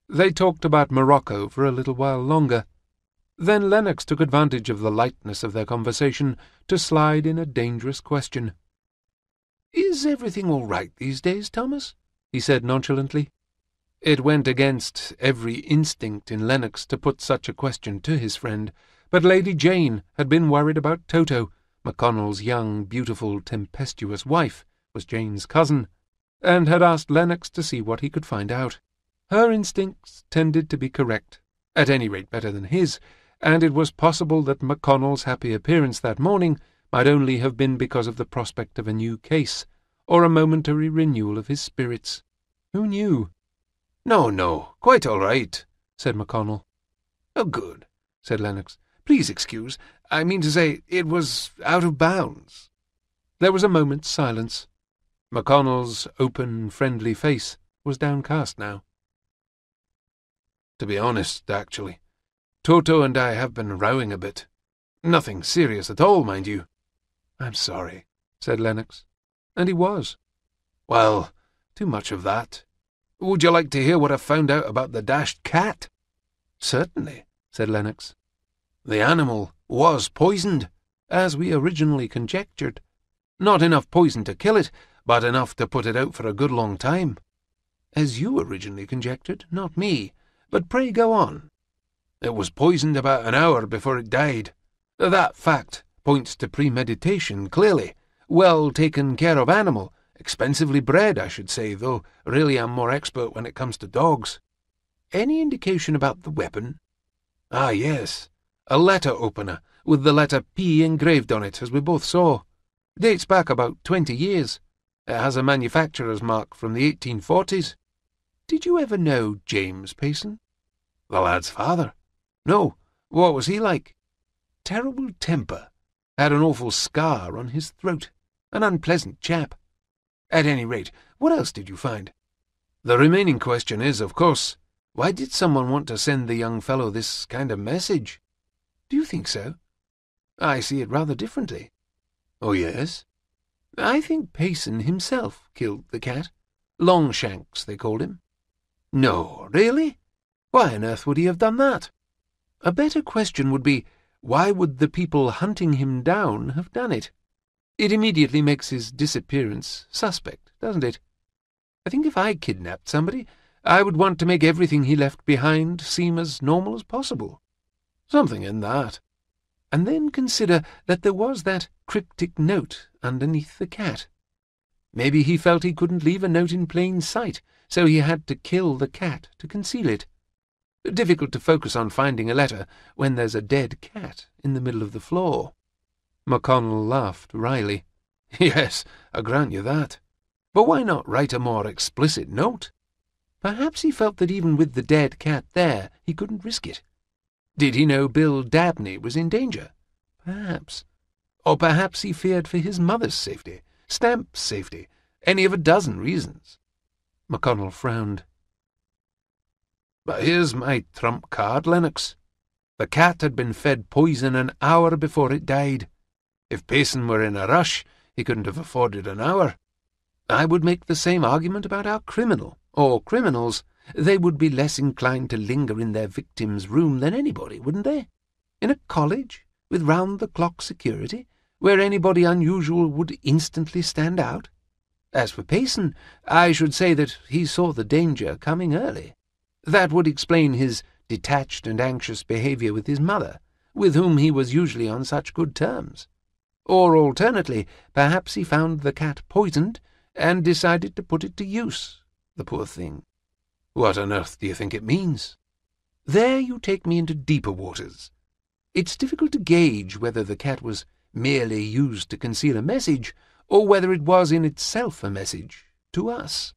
They talked about Morocco for a little while longer. Then Lennox took advantage of the lightness of their conversation to slide in a dangerous question. "Is everything all right these days, Thomas?" he said nonchalantly. It went against every instinct in Lennox to put such a question to his friend, but Lady Jane had been worried about Toto. McConnell's young, beautiful, tempestuous wife was Jane's cousin, and had asked Lennox to see what he could find out. Her instincts tended to be correct, at any rate better than his, and it was possible that McConnell's happy appearance that morning might only have been because of the prospect of a new case, or a momentary renewal of his spirits. Who knew? "No, quite all right," said McConnell. "Oh, good," said Lennox. "Please excuse. I mean to say, it was out of bounds." There was a moment's silence. McConnell's open, friendly face was downcast now. "To be honest, actually, Toto and I have been rowing a bit. Nothing serious at all, mind you." "I'm sorry," said Lennox. And he was. "Well, too much of that. Would you like to hear what I found out about the dashed cat?" "Certainly," said Lennox. "The animal was poisoned, as we originally conjectured. Not enough poison to kill it, but enough to put it out for a good long time." "As you originally conjectured, not me. But pray go on." "It was poisoned about an hour before it died. That fact points to premeditation, clearly. Well taken care of animal. Expensively bred, I should say, though really I'm more expert when it comes to dogs." "Any indication about the weapon?" "Ah, yes. A letter opener, with the letter P engraved on it, as we both saw. Dates back about 20 years. It has a manufacturer's mark from the 1840s. "Did you ever know James Payson?" "The lad's father? No. What was he like?" "Terrible temper. Had an awful scar on his throat. An unpleasant chap. At any rate, what else did you find?" "The remaining question is, of course, why did someone want to send the young fellow this kind of message?" "Do you think so?" "I see it rather differently." "Oh, yes?" "I think Payson himself killed the cat. Longshanks, they called him." "No, really? Why on earth would he have done that?" "A better question would be, why would the people hunting him down have done it? It immediately makes his disappearance suspect, doesn't it? I think if I kidnapped somebody, I would want to make everything he left behind seem as normal as possible." "Something in that." "And then consider that there was that cryptic note underneath the cat. Maybe he felt he couldn't leave a note in plain sight, so he had to kill the cat to conceal it. Difficult to focus on finding a letter when there's a dead cat in the middle of the floor." McConnell laughed wryly. "Yes, I grant you that. But why not write a more explicit note?" "Perhaps he felt that even with the dead cat there, he couldn't risk it. Did he know Bill Dabney was in danger? Perhaps. Or perhaps he feared for his mother's safety, Stamp's safety, any of a dozen reasons." McConnell frowned. "But here's my trump card, Lennox. The cat had been fed poison an hour before it died. If Payson were in a rush, he couldn't have afforded an hour. I would make the same argument about our criminal, or criminals. They would be less inclined to linger in their victim's room than anybody, wouldn't they? In a college, with round-the-clock security, where anybody unusual would instantly stand out. As for Payson, I should say that he saw the danger coming early. That would explain his detached and anxious behaviour with his mother, with whom he was usually on such good terms. Or alternately, perhaps he found the cat poisoned and decided to put it to use, the poor thing." "What on earth do you think it means?" "There you take me into deeper waters. It's difficult to gauge whether the cat was merely used to conceal a message, or whether it was in itself a message to us."